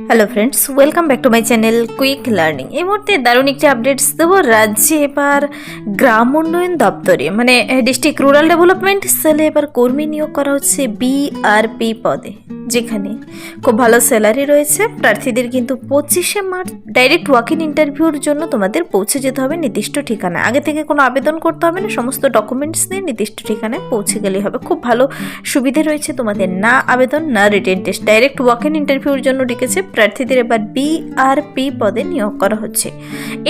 Hello friends, welcome back to my channel quick learning. এই মুহূর্তে দারুণ একটি আপডেটস দেবো। রাজ্যে এবার গ্রাম উন্নয়ন দপ্তরে মানে ডিস্ট্রিক্ট রুরাল ডেভেলপমেন্ট সেলে এবার কর্মী নিয়োগ করা হচ্ছে বিআরপি পদে, যেখানে খুব ভালো স্যালারি রয়েছে। প্রার্থীদের কিন্তু 25শে মার্চ ডাইরেক্ট ওয়াক ইন ইন্টারভিউর জন্য তোমাদের পৌঁছে যেতে হবে নির্দিষ্ট ঠিকানায়। আগে থেকে কোনো আবেদন করতে হবে না, সমস্ত ডকুমেন্টস নিয়ে নির্দিষ্ট ঠিকানায় পৌঁছে গেলেই হবে। খুব ভালো সুবিধে রয়েছে তোমাদের, না আবেদন না written test, direct walk in ইন্টারভিউর জন্য ডেকেছে। প্রার্থীদের এবার বিআরপি পদে নিয়োগ করা হচ্ছে।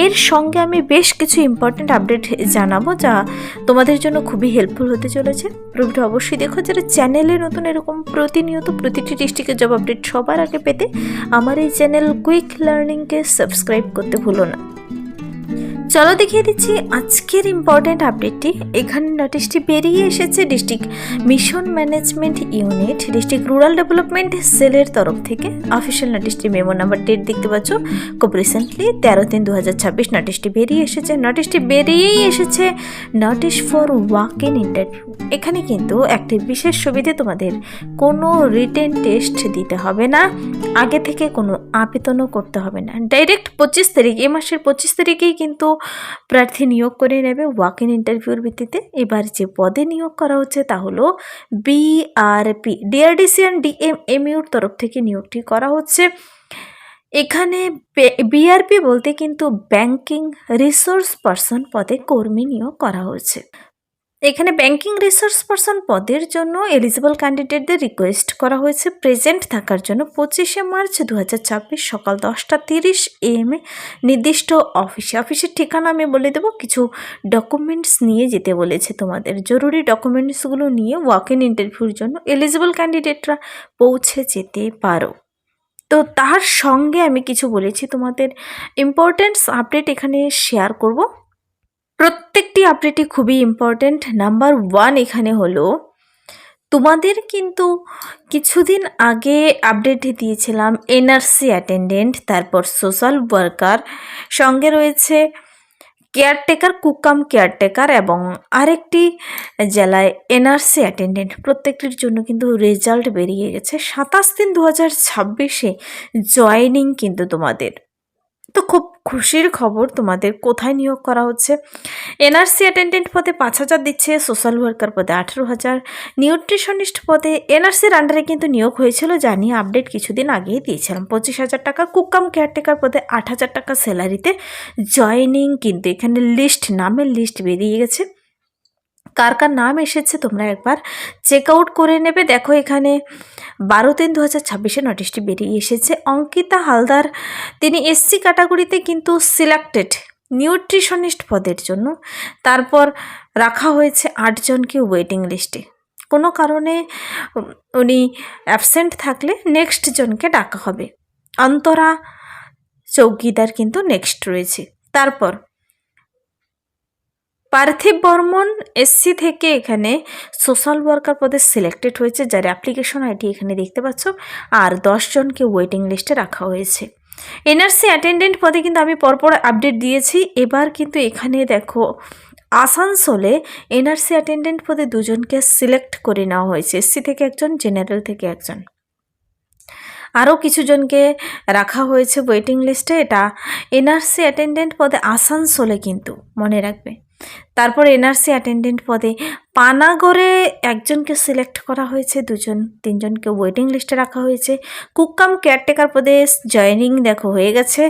এর সঙ্গে আমি বেশ কিছু ইম্পর্টেন্ট আপডেট জানাবো, যা তোমাদের জন্য খুবই হেল্পফুল হতে চলেছে। ভিডিওটা অবশ্যই দেখো। যারা চ্যানেলে নতুন এরকম প্রতিনিয়ত প্রতিটি ডিস্ট্রিক্টের জব আপডেট সবার আগে পেতে আমার এই চ্যানেল কুইক লার্নিংকে সাবস্ক্রাইব করতে ভুলো না। চলো দেখিয়ে দিচ্ছি আজকের ইম্পর্ট্যান্ট আপডেটটি। এখানে নোটিশটি বেরিয়ে এসেছে district mission management unit district rural development সেলের তরফ থেকে। অফিসিয়াল নোটিশটি মেমো নাম্বার ডেট দেখতে পাচ্ছ, খুব রিসেন্টলি 13/3/2026 নোটিশটি বেরিয়ে এসেছে। নোটিশটি বেরিয়েই এসেছে notice for walk in interview. এখানে কিন্তু একটি বিশেষ সুবিধে, তোমাদের কোনো রিটেন টেস্ট দিতে হবে না, আগে থেকে কোনো আবেদনও করতে হবে না। ডাইরেক্ট 25 তারিখ, এই মাসের 25 তারিখেই কিন্তু প্রার্থী নিয়োগ করে নেবে ওয়াক ইন ইন্টারভিউর ভিত্তিতে। এবার যে পদে নিয়োগ করা হচ্ছে তা হলো বিআরপি, ডিআরডিসি অ্যান্ড ডিএমএমইউর তরফ থেকে নিয়োগটি করা হচ্ছে। এখানে বিআরপি বলতে কিন্তু ব্যাংকিং রিসোর্স পারসন পদে কর্মী নিয়োগ করা হচ্ছে। এখানে ব্যাংকিং রিসোর্স পারসন পদের জন্য এলিজিবল ক্যান্ডিডেটদের রিকোয়েস্ট করা হয়েছে প্রেজেন্ট থাকার জন্য 25শে মার্চ 2026 সকাল 10:30 AM নির্দিষ্ট অফিসের ঠিকানা আমি বলে দেবো। কিছু ডকুমেন্টস নিয়ে যেতে বলেছে তোমাদের, জরুরি ডকুমেন্টসগুলো নিয়ে ওয়াক ইন ইন্টারভিউর জন্য এলিজিবল ক্যান্ডিডেটরা পৌঁছে যেতে পারো। তো তার সঙ্গে আমি কিছু বলেছি তোমাদের ইম্পর্টেন্টস আপডেট এখানে শেয়ার করব। প্রত্যেকটি আপডেটই খুবই ইম্পর্ট্যান্ট। নাম্বার 1 এখানে হলো, তোমাদের কিন্তু কিছুদিন আগে আপডেট দিয়েছিলাম এনআরসি অ্যাটেন্ডেন্ট, তারপর সোশ্যাল ওয়ার্কার, সঙ্গে রয়েছে কেয়ারটেকার, কুকাম কেয়ারটেকার এবং আরেকটি জেলায় এনআরসি অ্যাটেন্ডেন্ট। প্রত্যেকটির জন্য কিন্তু রেজাল্ট বেরিয়ে গেছে। 27/3/2026 জয়েনিং কিন্তু তোমাদের। তো খুব খুশির খবর, তোমাদের কোথায় নিয়োগ করা হচ্ছে। এনআরসি অ্যাটেন্ডেন্ট পদে 5,000 দিচ্ছে, সোশ্যাল ওয়ার্কার পদে 18,000, নিউট্রিশনিস্ট পদে এনআরসির আন্ডারে কিন্তু নিয়োগ হয়েছিল, জানিয়ে আপডেট কিছুদিন আগেই দিয়েছিলাম, 25,000 টাকা। কুকাম কেয়ারটেকার পদে 8,000 টাকা স্যালারিতে জয়েনিং কিন্তু এখানে নামের লিস্ট বেরিয়ে গেছে। কার কার নাম এসেছে তোমরা একবার চেক আউট করে নেবে। দেখো এখানে 12/3/2026 নোটিশটি বেরিয়ে এসেছে। অঙ্কিতা হালদার, তিনি এসসি ক্যাটাগরিতে কিন্তু সিলেক্টেড নিউট্রিশনিস্ট পদের জন্য। তারপর রাখা হয়েছে 8 জনকে ওয়েটিং লিস্টে। কোনো কারণে উনি অ্যাবসেন্ট থাকলে নেক্সট জনকে ডাকা হবে। অন্তরা চৌকিদার কিন্তু নেক্সট রয়েছে। তারপর পার্থিব বর্মন এসসি থেকে এখানে সোশ্যাল ওয়ার্কার পদে সিলেক্টেড হয়েছে, যার অ্যাপ্লিকেশন আইডি এখানে দেখতে পাচ্ছ। আর 10 জনকে ওয়েটিং লিস্টে রাখা হয়েছে। এনআরসি অ্যাটেন্ডেন্ট পদে কিন্তু আমি পরপর আপডেট দিয়েছি। এবার কিন্তু এখানে দেখো আসানসোলে এনআরসি অ্যাটেন্ডেন্ট পদে 2 জনকে সিলেক্ট করে নেওয়া হয়েছে, এসসি থেকে একজন, জেনারেল থেকে একজন। আরও কিছু জনকে রাখা হয়েছে ওয়েটিং লিস্টে। এটা এনআরসি অ্যাটেন্ডেন্ট পদে আসানসোলে কিন্তু, মনে রাখবে। তারপর এনআরসি অ্যাটেন্ডেন্ট পদে পানাগড়ে একজনকে সিলেক্ট করা হয়েছে, 3 জনকে ওয়েটিং লিস্টে রাখা হয়েছে। কুকাম কেয়ারটেকার পদে জয়েনিং দেখো হয়ে গেছে,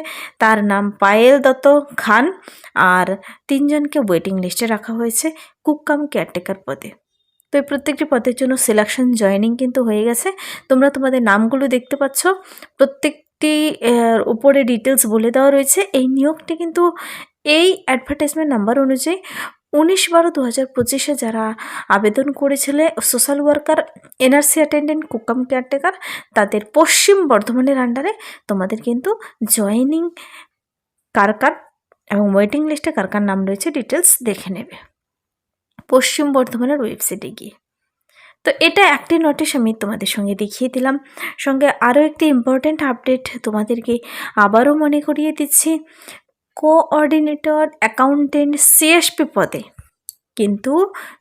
তার নাম পায়েল দত্ত খান, আর 3 জনকে ওয়েটিং লিস্টে রাখা হয়েছে কুকাম কেয়ারটেকার পদে। তো এই প্রত্যেকটি পদের জন্য সিলেকশন জয়েনিং কিন্তু হয়ে গেছে। তোমরা তোমাদের নামগুলো দেখতে পাচ্ছ, প্রত্যেকটি উপরে ডিটেলস বলে দেওয়া রয়েছে। এই নিয়োগটি কিন্তু এই অ্যাডভার্টাইজমেন্ট নাম্বার অনুযায়ী 19/12/2025 যারা আবেদন করেছিলে social worker, NRC attendant, cook cum caretaker, তাদের পশ্চিম বর্ধমানের আন্ডারে তোমাদের কিন্তু জয়েনিং কার এবং ওয়েটিং লিস্টে কার নাম রয়েছে ডিটেলস দেখে নেবে পশ্চিম বর্ধমানের ওয়েবসাইটে গিয়ে। তো এটা একটি নোটিশ আমি তোমাদের সঙ্গে দেখিয়ে দিলাম। সঙ্গে আরও একটি ইম্পর্ট্যান্ট আপডেট তোমাদেরকে আবারও মনে করিয়ে দিচ্ছি। কোঅর্ডিনেটর অ্যাকাউন্টেন্ট সিএসপি পদে কিন্তু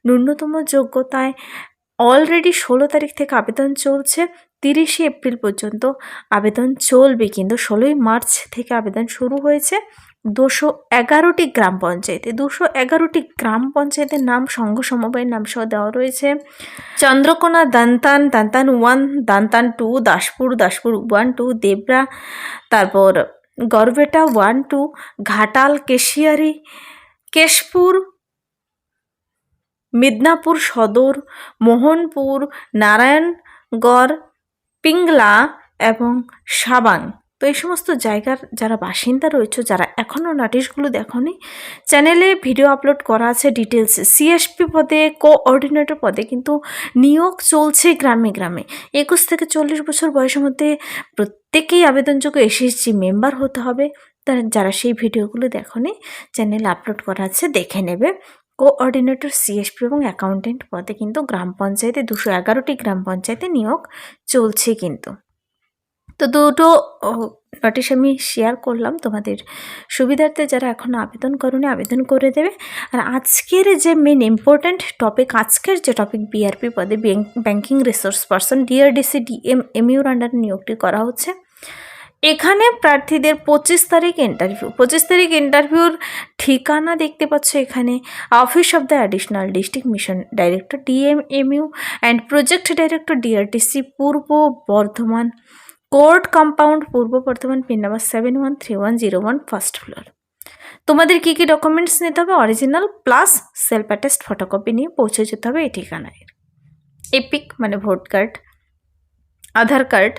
ন্যূনতম যোগ্যতায় অলরেডি 16 তারিখ থেকে আবেদন চলছে। 30শে এপ্রিল পর্যন্ত আবেদন চলবে, কিন্তু 16ই মার্চ থেকে আবেদন শুরু হয়েছে। 211টি গ্রাম পঞ্চায়েতে 211টি গ্রাম পঞ্চায়েতের নাম, সংঘ সমবায়ের নাম সহ দেওয়া রয়েছে। চন্দ্রকোনা, দান্তান, দান্তান 1, দান্তান 2, দাসপুর, দাসপুর 1, 2, দেবরা, তারপর গড়বেটা 1, 2, ঘাটাল, কেশিয়ারি, কেশপুর, মিদনাপুর সদর, মোহনপুর, নারায়ণগড়, পিংলা এবং সাবাং। তো এই সমস্ত জায়গার যারা বাসিন্দা রয়েছে, যারা এখনও নোটিশগুলো দেখোনি, চ্যানেলে ভিডিও আপলোড করা আছে ডিটেলসে। সিএসপি পদে, কোঅর্ডিনেটর পদে কিন্তু নিয়োগ চলছে গ্রামে গ্রামে। 21 থেকে 40 বছর বয়সের মধ্যে প্রত্যেকেই আবেদনযোগ্য এসএসজি মেম্বার হতে হবে। যারা সেই ভিডিওগুলো দেখোনি, চ্যানেলে আপলোড করা আছে, দেখে নেবে। কোঅর্ডিনেটর, সিএসপি এবং অ্যাকাউন্টেন্ট পদে কিন্তু গ্রাম পঞ্চায়েতে 211টি গ্রাম পঞ্চায়েতে নিয়োগ চলছে কিন্তু। তো দুটো নোটিশ আমি শেয়ার করলাম তোমাদের সুবিধার্থে। যারা এখনও আবেদন করোনি, আবেদন করে দেবে। আর আজকের যে মেন ইম্পর্ট্যান্ট টপিক, আজকের যে টপিক, বিআরপি পদে ব্যাংকিং রিসোর্স পারসন ডিআরডিসি ডিএমএমইউর আন্ডারে নিয়োগটি করা হচ্ছে। এখানে প্রার্থীদের 25 তারিখ ইন্টারভিউ। 25 তারিখ ইন্টারভিউর ঠিকানা দেখতে পাচ্ছ এখানে। Office of the additional district mission director DMMU and project director DRTC, পূর্ব বর্ধমান, কোর্ট কম্পাউন্ড, পূর্ব Bardhaman, pin number 713101, first floor. তোমাদের কী কী ডকুমেন্টস নিতে হবে? Original plus self attest photocopy নিয়ে পৌঁছে যেতে হবে এই ঠিকানায়। এপিক মানে vote card, Aadhaar card,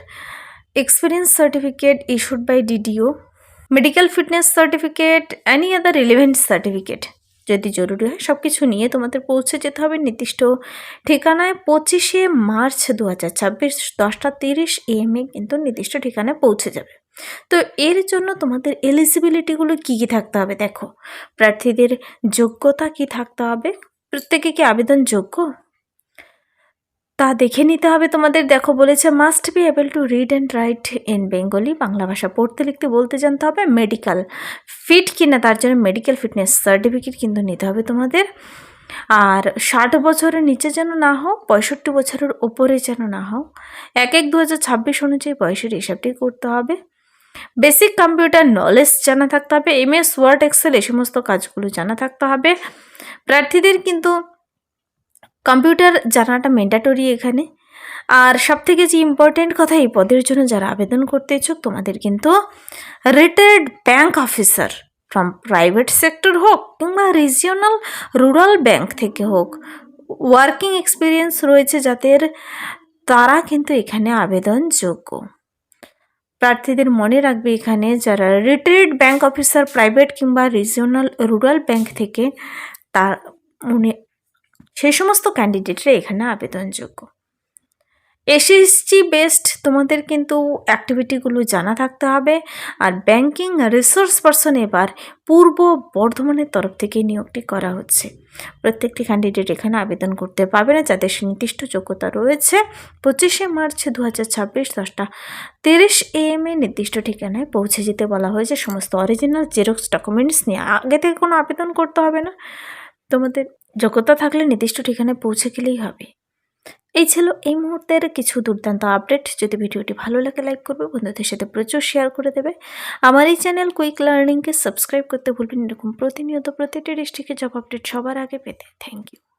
experience certificate issued by DDO, medical fitness certificate, any other relevant certificate যদি জরুরি হয়, সব কিছু নিয়ে তোমাদের পৌঁছে যেতে হবে নির্দিষ্ট ঠিকানায়। 25শে মার্চ 2026 10:30 AM কিন্তু নির্দিষ্ট ঠিকানায় পৌঁছে যাবে। তো এর জন্য তোমাদের এলিজিবিলিটিগুলো কী কী থাকতে হবে দেখো। প্রার্থীদের যোগ্যতা কি থাকতে হবে, প্রত্যেকে কি আবেদনযোগ্য তা দেখে নিতে হবে তোমাদের। দেখো বলেছে must be able to read and right in Bengali, Bangla ভাষা পড়তে লিখতে বলতে জানতে হবে। মেডিকেল ফিট কিনা তার জন্য মেডিকেল ফিটনেস সার্টিফিকেট কিন্তু নিতে হবে তোমাদের। আর 60 বছরের নিচে যেন না হও, 65 বছরের ওপরে যেন না হও। 1/1/2026 অনুযায়ী বয়সের হিসাবটি করতে হবে। বেসিক কম্পিউটার নলেজ জানা থাকতে হবে। MS ওয়ার্ড, এক্সেল এই সমস্ত কাজগুলো জানা থাকতে হবে। প্রার্থীদের কিন্তু কম্পিউটার জানাটা ম্যান্ডেটরি এখানে। আর সবথেকে যে ইম্পর্টেন্ট কথা, এই পদের জন্য যারা আবেদন করতে ইচ্ছুক, তোমাদের কিন্তু retired bank officer from private sector হোক কিংবা রিজিওনাল রুরাল ব্যাংক থেকে হোক, ওয়ার্কিং এক্সপিরিয়েন্স রয়েছে যাদের, তারা কিন্তু এখানে আবেদনযোগ্য। প্রার্থীদের মনে রাখবে এখানে যারা রিটায়ার্ড ব্যাংক অফিসার প্রাইভেট কিংবা রিজিওনাল রুরাল ব্যাংক থেকে, তার সেই সমস্ত ক্যান্ডিডেটরা এখানে আবেদনযোগ্য। এসএসজি বেসড তোমাদের কিন্তু অ্যাক্টিভিটিগুলো জানা থাকতে হবে। আর ব্যাংকিং রিসোর্স পারসন এবার পূর্ব বর্ধমানের তরফ থেকে নিয়োগটি করা হচ্ছে। প্রত্যেকটি ক্যান্ডিডেট এখানে আবেদন করতে পারবে না যাদের নির্দিষ্ট যোগ্যতা রয়েছে। 25শে মার্চ 2026 10:30 AM নির্দিষ্ট ঠিকানায় পৌঁছে যেতে বলা হয়েছে। সমস্ত অরিজিনাল জেরক্স ডকুমেন্টস নিয়ে, আগে থেকে কোনো আবেদন করতে হবে না, তোমাদের যোগ্যতা থাকলে নির্দিষ্ট ঠিকানায় পৌঁছে গেলেই হবে। এই ছিল এই মুহূর্তের কিছু দুর্দান্ত আপডেট। যদি ভিডিওটি ভালো লাগে লাইক করবে, বন্ধুদের সাথে প্রচুর শেয়ার করে দেবে। আমার এই চ্যানেল কুইক লার্নিংকে সাবস্ক্রাইব করতে ভুলবেন এরকম প্রতিনিয়ত প্রতিটি ডিস্ট্রিক্টের জব আপডেট সবার আগে পেতে। Thank you.